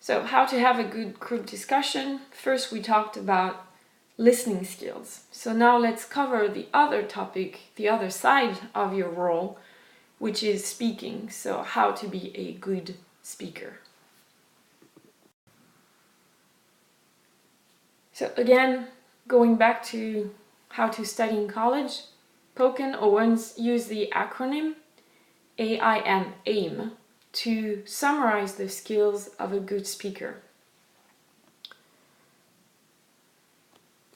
So, how to have a good group discussion. First, we talked about listening skills. So now let's cover the other topic, the other side of your role, which is speaking. So, how to be a good speaker. So again, going back to how to study in college, Pauk Owens used the acronym AIM to summarize the skills of a good speaker.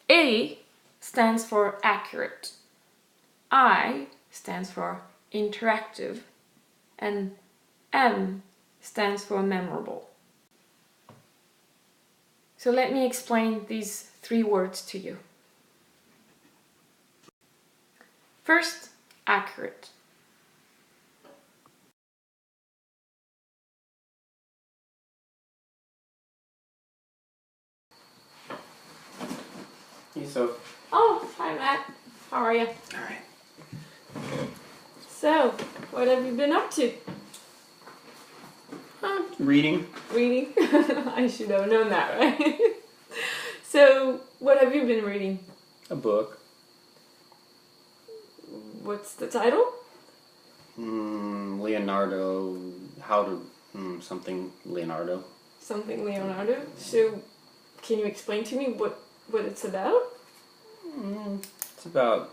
A stands for accurate, I stands for interactive, and M stands for memorable. So let me explain these 3 words to you. First, accurate. Hey, Sophie. Oh, hi Matt. How are you? Alright. So, what have you been up to? Reading. Reading? I should have known that, right? So, what have you been reading? A book. What's the title? Leonardo. How to... something Leonardo. Something Leonardo. So, can you explain to me what it's about? It's about,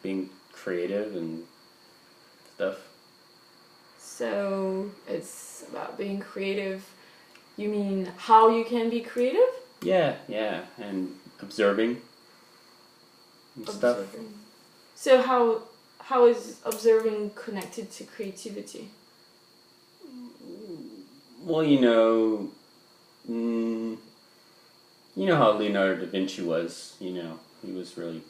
being creative and stuff. So, it's about being creative. You mean how you can be creative? Yeah, and observing and stuff. So how is observing connected to creativity? Well, you know how Leonardo da Vinci was, he was really,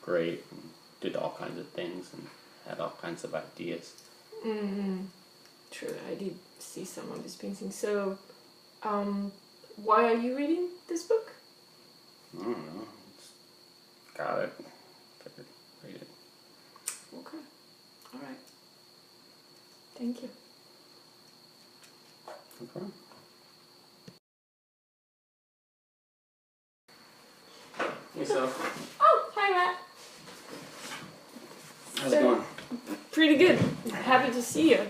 great and did all kinds of things and had all kinds of ideas. True, I did see some of his paintings. So, why are you reading this book? I don't know. Got it. Figured read it. Okay. Alright. Thank you. No problem. Hey, Soph. Oh, hi Matt. How's it going? Pretty good. Happy to see you.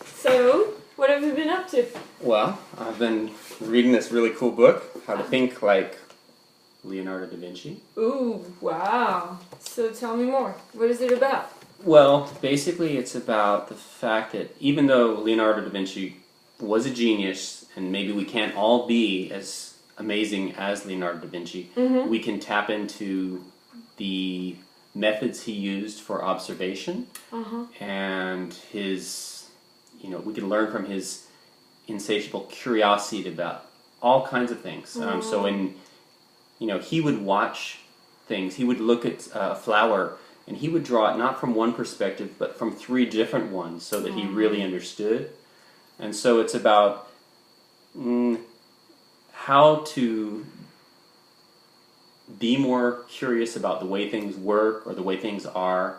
So, what have you been up to? Well, I've been reading this really cool book, How to Think Like Leonardo da Vinci. Ooh, wow. So tell me more. What is it about? Well, basically it's about the fact that even though Leonardo da Vinci was a genius, and maybe we can't all be as amazing as Leonardo da Vinci, we can tap into the methods he used for observation, and his, we can learn from his insatiable curiosity about all kinds of things. So when, he would watch things, he would look at a flower, and he would draw it not from one perspective, but from 3 different ones, so that he really understood. And so it's about how to be more curious about the way things work or the way things are.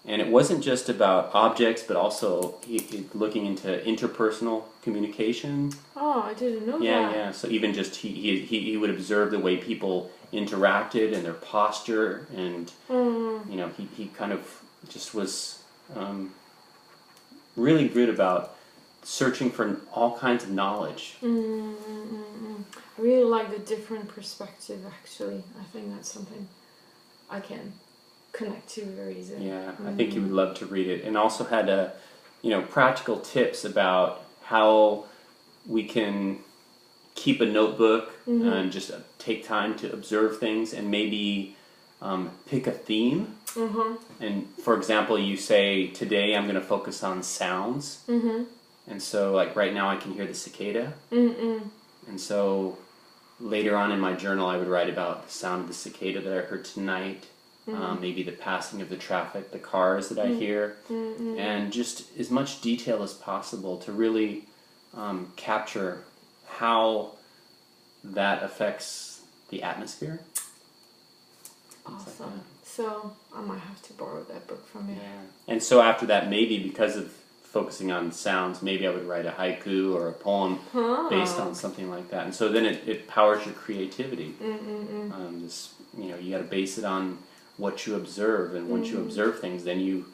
And it wasn't just about objects, but also looking into interpersonal communication. Oh, I didn't know that. Yeah. So even just he would observe the way people interacted and their posture, and he kind of just was really good about searching for all kinds of knowledge. I really like the different perspective, actually. I think that's something I can connect to very easily. Yeah, I think you would love to read it. And also had practical tips about how we can keep a notebook and just take time to observe things, and maybe pick a theme. And for example, you say, today I'm going to focus on sounds. And so, like right now I can hear the cicada. And so later on in my journal I would write about the sound of the cicada that I heard tonight. Maybe the passing of the traffic, the cars that I hear, and just as much detail as possible to really capture how that affects the atmosphere. Awesome. So I might have to borrow that book from you. Yeah. And so after that, maybe because of focusing on sounds, maybe I would write a haiku or a poem based on something like that. And so then it powers your creativity. You got to base it on what you observe, and once you observe things, then you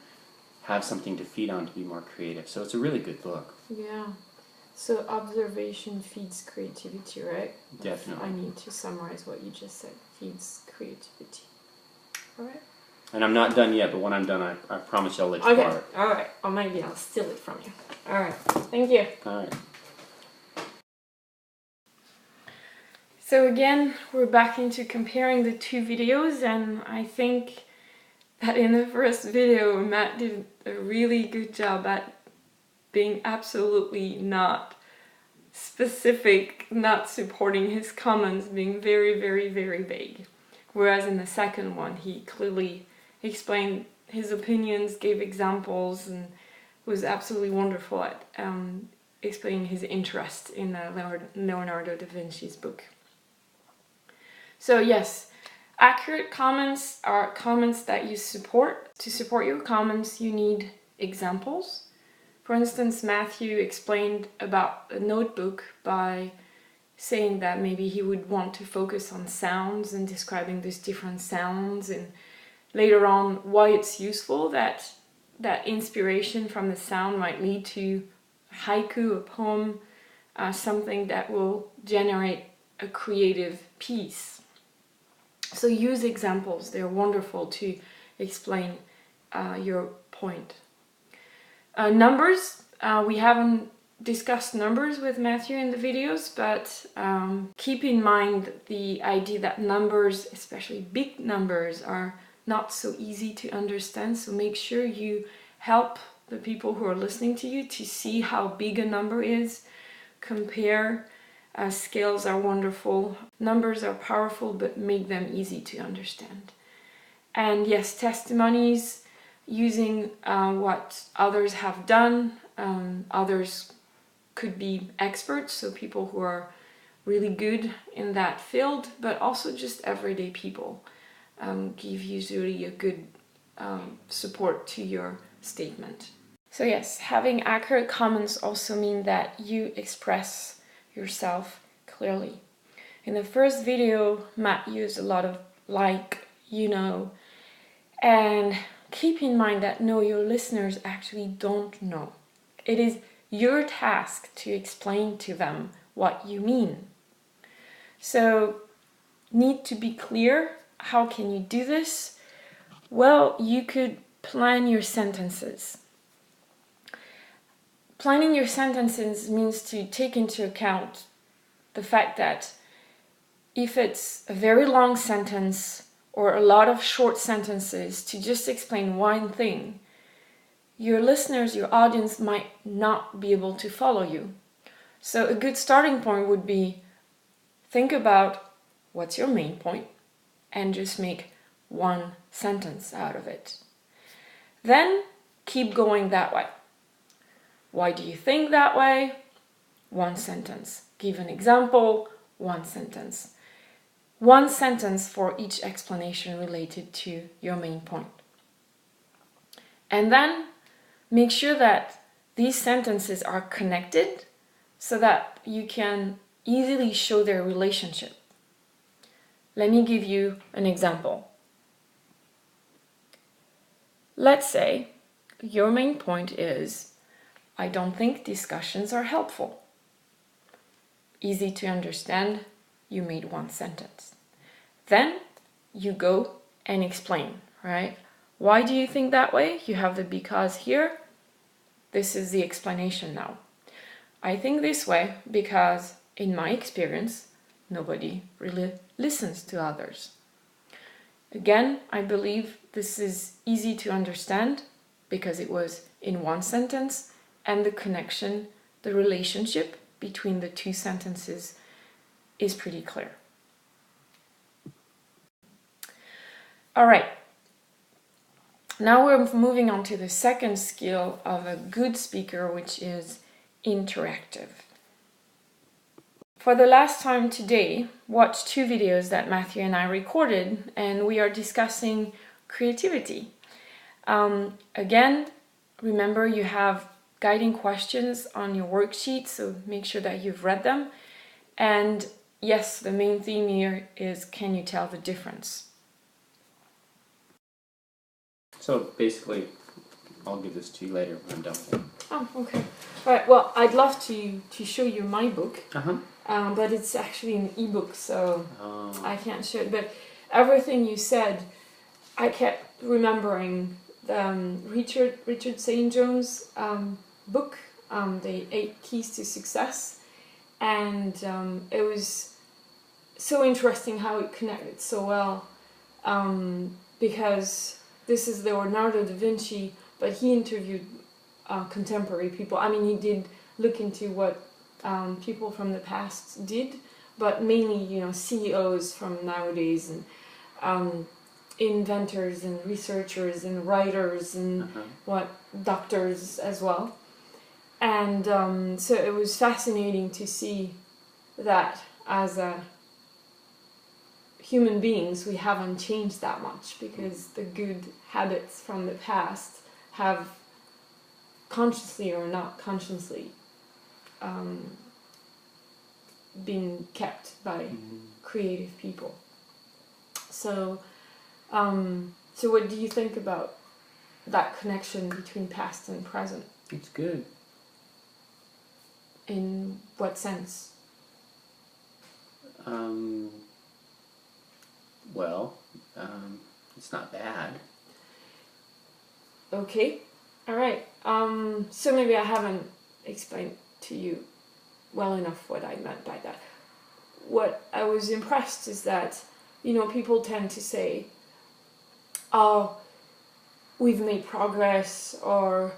have something to feed on to be more creative. So it's a really good book. Yeah. So observation feeds creativity, right? Definitely. I need to summarize what you just said. Feeds creativity. All right. And I'm not done yet, but when I'm done, I promise I'll let you borrow it. All right. Or maybe I'll steal it from you. All right. Thank you. All right. So again, we're back into comparing the two videos, and I think that in the first video, Matt did a really good job at being absolutely not specific, not supporting his comments, being very, very, very vague. Whereas in the second one, he clearly explained his opinions, gave examples, and was absolutely wonderful at explaining his interest in Leonardo da Vinci's book. So yes, accurate comments are comments that you support. To support your comments, you need examples. For instance, Mathew explained about a notebook by saying that maybe he would want to focus on sounds and describing these different sounds, and later on why it's useful, that inspiration from the sound might lead to a haiku, a poem, something that will generate a creative piece. So use examples, they're wonderful to explain your point. Numbers, we haven't discussed numbers with Mathew in the videos, but keep in mind the idea that numbers, especially big numbers, are not so easy to understand. So make sure you help the people who are listening to you to see how big a number is. Compare. Scales are wonderful. Numbers are powerful, but make them easy to understand. And yes, testimonies, using what others have done. Others could be experts, so people who are really good in that field, but also just everyday people give usually a good support to your statement. So yes, having accurate comments also mean that you express yourself clearly. In the first video, Matt used a lot of like, and keep in mind that no, your listeners actually don't know. It is your task to explain to them what you mean. So, need to be clear. How can you do this? Well, you could plan your sentences. Planning your sentences means to take into account the fact that if it's a very long sentence or a lot of short sentences to just explain one thing, your listeners, your audience might not be able to follow you. So a good starting point would be think about what's your main point and just make one sentence out of it. Then keep going that way. Why do you think that way? One sentence. Give an example, one sentence. One sentence for each explanation related to your main point. And then make sure that these sentences are connected so that you can easily show their relationship. Let me give you an example. Let's say your main point is, I don't think discussions are helpful. Easy to understand, you made one sentence. Then you go and explain, right? Why do you think that way? You have the because here. This is the explanation now. I think this way because, in my experience, nobody really listens to others. Again, I believe this is easy to understand because it was in one sentence, and the connection, the relationship between the two sentences is pretty clear. All right. Now we're moving on to the second skill of a good speaker, which is interactive. For the last time today, watch two videos that Mathew and I recorded, and we are discussing creativity. Again, remember you have guiding questions on your worksheet, so make sure that you've read them. And yes, the main theme here is, can you tell the difference? So basically, I'll give this to you later when I'm done with it. Oh, okay. Right. Well, I'd love to show you my book, but it's actually an ebook, so I can't show it. But everything you said, I kept remembering Richard St. John's book, The 8 Keys to Success, and it was so interesting how it connected so well, because this is Leonardo da Vinci, but he interviewed contemporary people. I mean, he did look into what people from the past did, but mainly, CEOs from nowadays, and inventors and researchers and writers and doctors as well. And so it was fascinating to see that as human beings we haven't changed that much, because the good habits from the past have, consciously or not consciously, been kept by creative people. So what do you think about that connection between past and present? It's good. In what sense? It's not bad. Okay, all right. So maybe I haven't explained to you well enough what I meant by that. What I was impressed is that, people tend to say, oh, we've made progress, or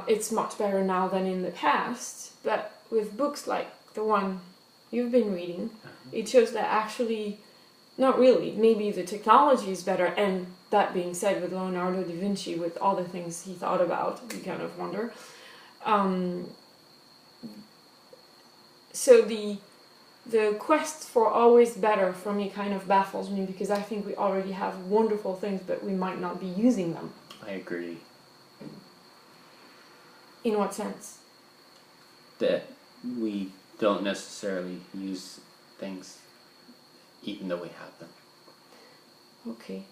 it's much better now than in the past. But with books like the one you've been reading, it shows that actually, not really. Maybe the technology is better, and that being said, with Leonardo da Vinci, with all the things he thought about, you kind of wonder. So the quest for always better for me kind of baffles me, because I think we already have wonderful things, but we might not be using them. I agree. In what sense? That we don't necessarily use things even though we have them. Okay.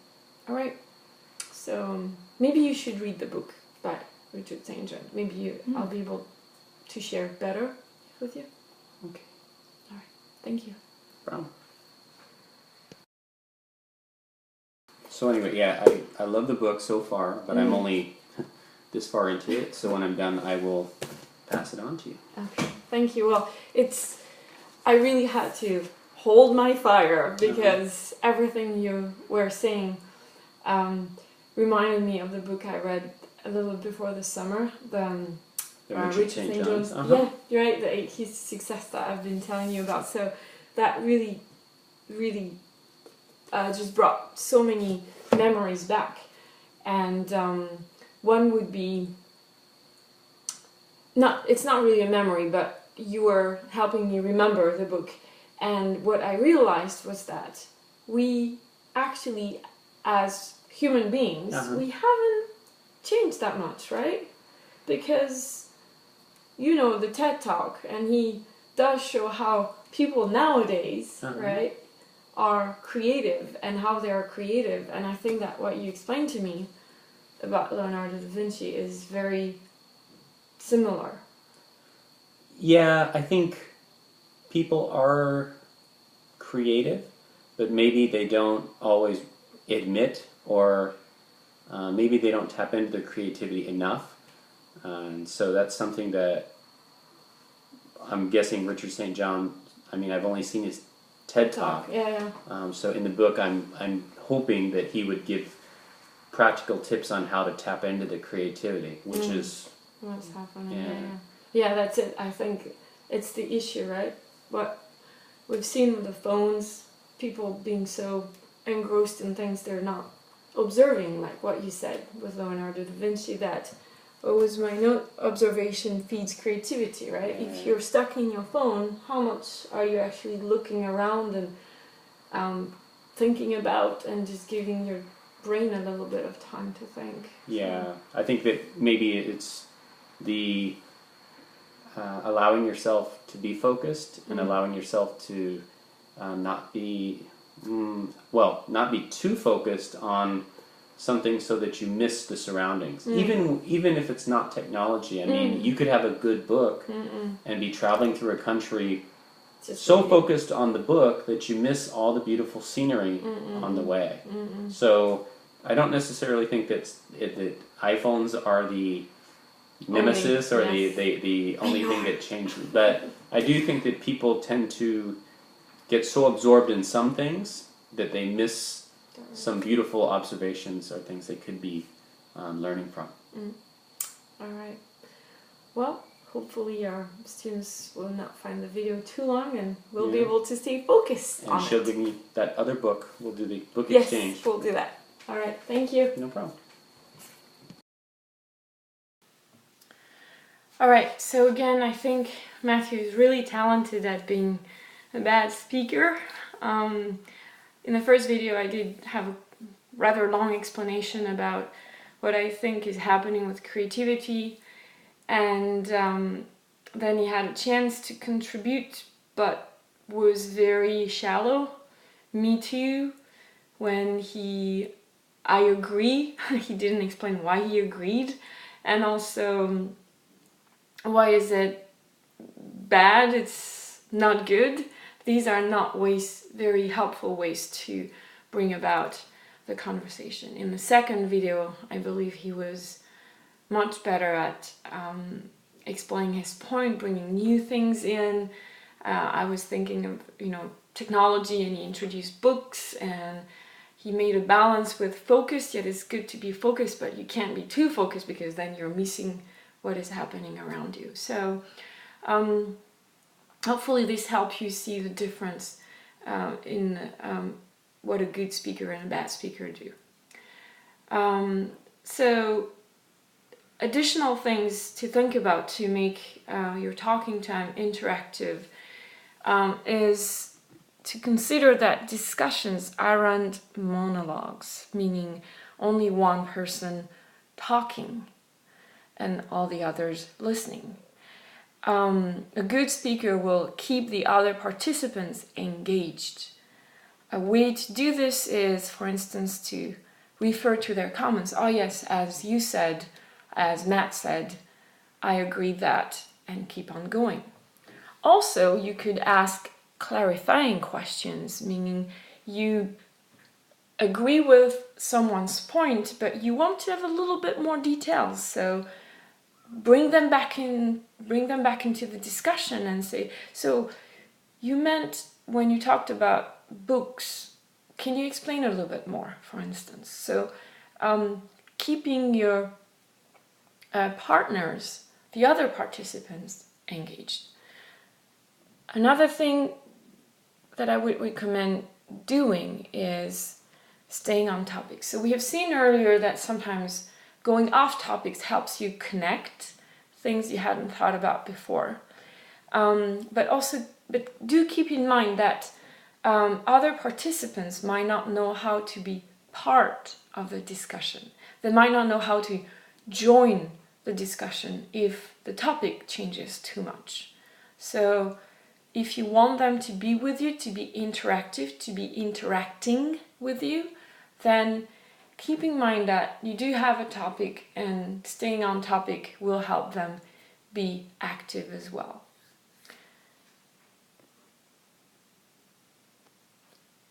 All right. So maybe you should read the book by Richard St. John. Maybe I'll be able to share better with you. Okay. All right. Thank you. Problem. So anyway, yeah, I love the book so far, but I'm only this far into it. So when I'm done, I will pass it on to you. Okay. Thank you. Well, I really had to hold my fire, because everything you were saying reminded me of the book I read a little before the summer, the Richard St. John's. Yeah, you're right, the 8 Keys to Success that I've been telling you about. So that really, really just brought so many memories back. And one would be, it's not really a memory, but you were helping me remember the book. And what I realized was that we actually, as human beings, we haven't changed that much, right? Because, the TED Talk, and he does show how people nowadays, right, are creative, and how they are creative. And I think that what you explained to me about Leonardo da Vinci is very similar. Yeah, I think people are creative, but maybe they don't always admit, or maybe they don't tap into their creativity enough. And so that's something that I'm guessing Richard St. John, I've only seen his TED Talk. So in the book, I'm hoping that he would give practical tips on how to tap into the creativity, which is what's happening. Yeah, that's it. I think it's the issue, right? What we've seen with the phones, people being so engrossed in things they're not observing, like what you said with Leonardo da Vinci, that what was my note? Observation feeds creativity, right? If you're stuck in your phone, how much are you actually looking around and thinking about, and just giving your brain a little bit of time to think? Yeah, I think that maybe it's the allowing yourself to be focused and allowing yourself to not be too focused on something so that you miss the surroundings. Even if it's not technology. I mean, you could have a good book and be traveling through a country so focused on the book that you miss all the beautiful scenery on the way. So I don't necessarily think that iPhones are the nemesis or the only thing that changed. But I do think that people tend to get so absorbed in some things that they miss some beautiful observations or things they could be learning from. All right. Well, hopefully our students will not find the video too long and we'll be able to stay focused on it. And she'll give me that other book. We'll do the book Yes, exchange. we'll do that. All right. Thank you. No problem. All right. So again, I think Mathew is really talented at being a bad speaker. In the first video, I did have a rather long explanation about what I think is happening with creativity, and then he had a chance to contribute, but was very shallow. Me too. When I agree, he didn't explain why he agreed, and also why is it bad, it's not good. These are not very helpful ways to bring about the conversation. In the second video, I believe he was much better at explaining his point, bringing new things in. I was thinking of, technology, and he introduced books, and he made a balance with focus. Yet it's good to be focused, but you can't be too focused because then you're missing what is happening around you. So hopefully this helps you see the difference in what a good speaker and a bad speaker do. So additional things to think about to make your talking time interactive is to consider that discussions aren't monologues, meaning only one person talking and all the others listening. A good speaker will keep the other participants engaged. A way to do this is, for instance, to refer to their comments. Oh yes, as you said, as Matt said, I agree that, and keep on going. Also, you could ask clarifying questions, meaning you agree with someone's point, but you want to have a little bit more details. So bring them back into the discussion and say, so you meant when you talked about books, can you explain a little bit more, for instance? So keeping your partners, the other participants, engaged. Another thing that I would recommend doing is staying on topic. So we have seen earlier that sometimes going off topics helps you connect things you hadn't thought about before. But do keep in mind that other participants might not know how to be part of the discussion. They might not know how to join the discussion if the topic changes too much. So if you want them to be with you, to be interactive, to be interacting with you, then keep in mind that you do have a topic, and staying on topic will help them be active as well.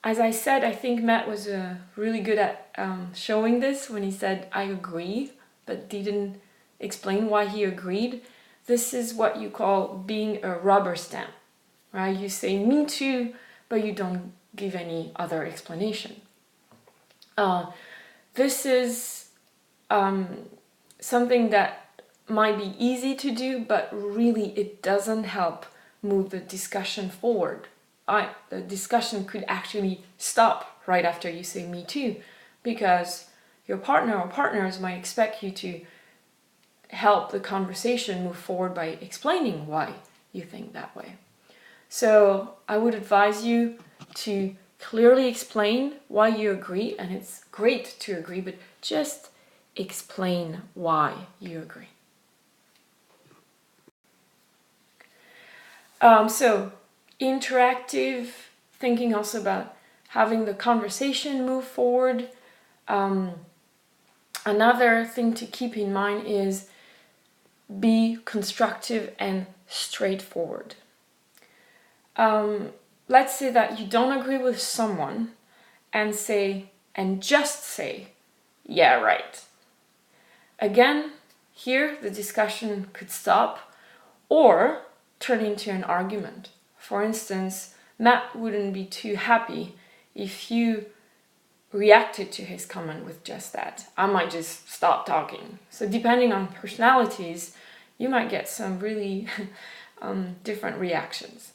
As I said, I think Matt was really good at showing this when he said, I agree, but didn't explain why he agreed. This is what you call being a rubber stamp, right? You say, me too, but you don't give any other explanation. This is something that might be easy to do, but really it doesn't help move the discussion forward. The discussion could actually stop right after you say me too, because your partner or partners might expect you to help the conversation move forward by explaining why you think that way. So I would advise you to clearly explain why you agree, and it's great to agree, but just explain why you agree. So interactive, thinking also about having the conversation move forward. Another thing to keep in mind is be constructive and straightforward. Let's say that you don't agree with someone and just say, yeah, right. Again, here the discussion could stop or turn into an argument. For instance, Matt wouldn't be too happy if you reacted to his comment with just that. I might just stop talking. So depending on personalities, you might get some really different reactions.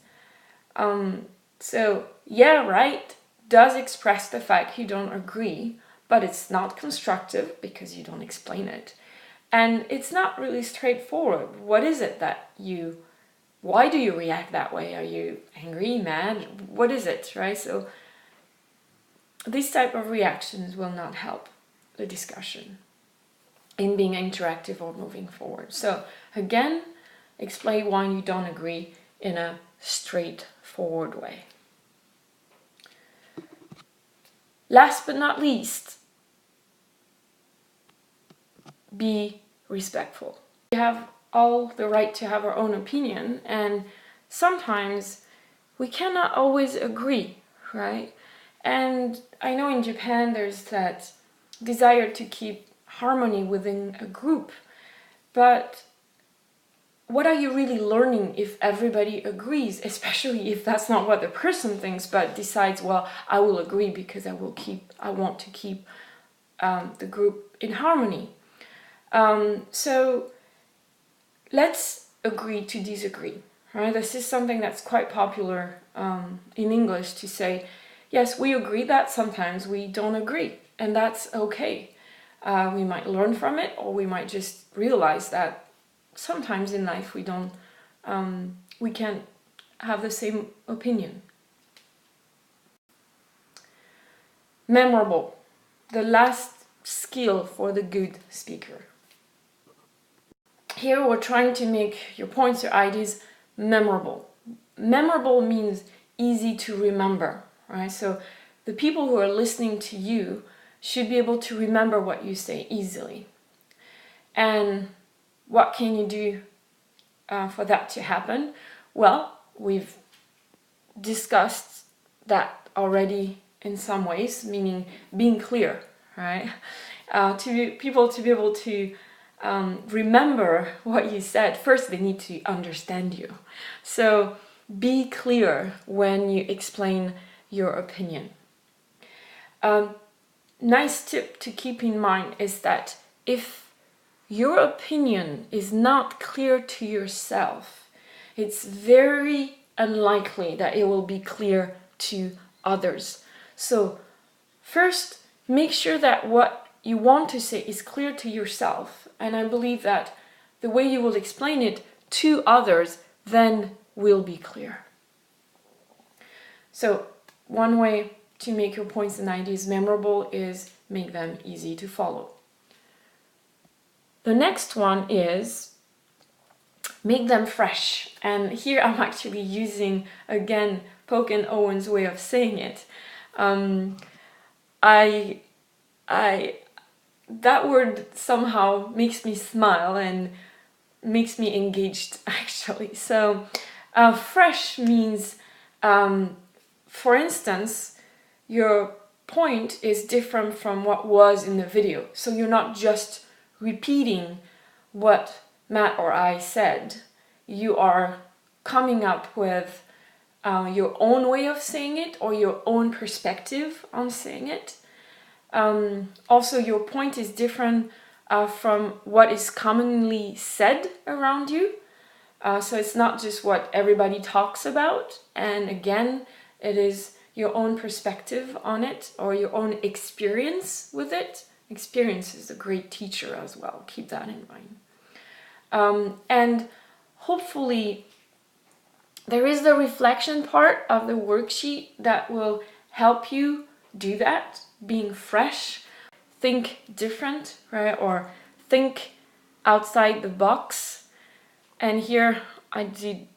So, yeah, right does express the fact you don't agree, but it's not constructive because you don't explain it. And it's not really straightforward. What is it that why do you react that way? Are you angry, mad? What is it, right? So these type of reactions will not help the discussion in being interactive or moving forward. So again, explain why you don't agree in a straightforward way. Last but not least, be respectful. We have all the right to have our own opinion, and sometimes we cannot always agree, right? And I know in Japan there's that desire to keep harmony within a group, but what are you really learning if everybody agrees, especially if that's not what the person thinks, but decides, well, I will agree because I want to keep the group in harmony. So let's agree to disagree. Right? This is something that's quite popular in English to say, yes, we agree that sometimes we don't agree, and that's okay. We might learn from it, or we might just realize that sometimes in life we can't have the same opinion. Memorable, the last skill for the good speaker. Here we're trying to make your points or ideas memorable. Memorable means easy to remember, right? So the people who are listening to you should be able to remember what you say easily. And what can you do for that to happen? Well, we've discussed that already in some ways, meaning being clear, right? People to be able to remember what you said, first they need to understand you. So be clear when you explain your opinion. Nice tip to keep in mind is that if your opinion is not clear to yourself, it's very unlikely that it will be clear to others. So first, make sure that what you want to say is clear to yourself. And I believe that the way you will explain it to others then will be clear. So one way to make your points and ideas memorable is make them easy to follow. The next one is make them fresh. And here I'm actually using, again, Pauk Owens' way of saying it. That word somehow makes me smile and makes me engaged, actually. So fresh means, for instance, your point is different from what was in the video. So you're not just repeating what Matt or I said. You are coming up with your own way of saying it or your own perspective on saying it. Also, your point is different from what is commonly said around you. So it's not just what everybody talks about. And again, it is your own perspective on it or your own experience with it. Experience is a great teacher as well. Keep that in mind. And hopefully there is the reflection part of the worksheet that will help you do that, being fresh, think different, right? Or think outside the box. And here I did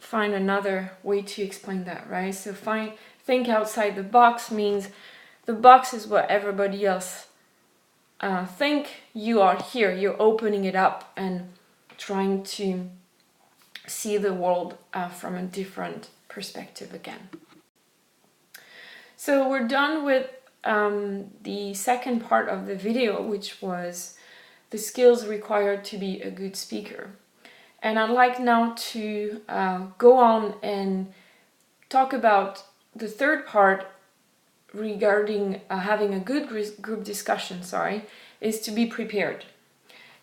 find another way to explain that, right? So think outside the box means the box is what everybody else think. You are here, you're opening it up and trying to see the world from a different perspective again. So we're done with the second part of the video, which was the skills required to be a good speaker. And I'd like now to go on and talk about the third part regarding having a good group discussion, is to be prepared.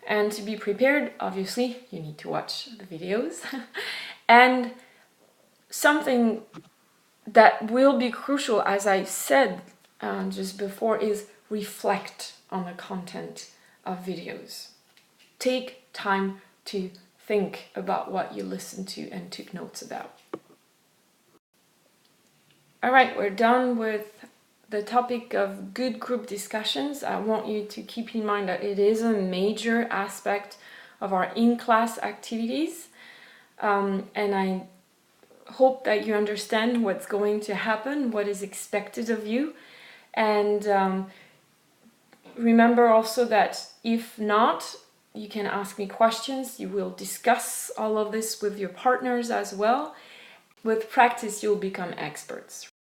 And to be prepared, obviously, you need to watch the videos. And something that will be crucial, as I said just before, is reflect on the content of videos. Take time to think about what you listen to and took notes about. All right, we're done with the topic of good group discussions. I want you to keep in mind that it is a major aspect of our in-class activities. And I hope that you understand what's going to happen, what is expected of you. And remember also that if not, you can ask me questions. You will discuss all of this with your partners as well. With practice, you'll become experts.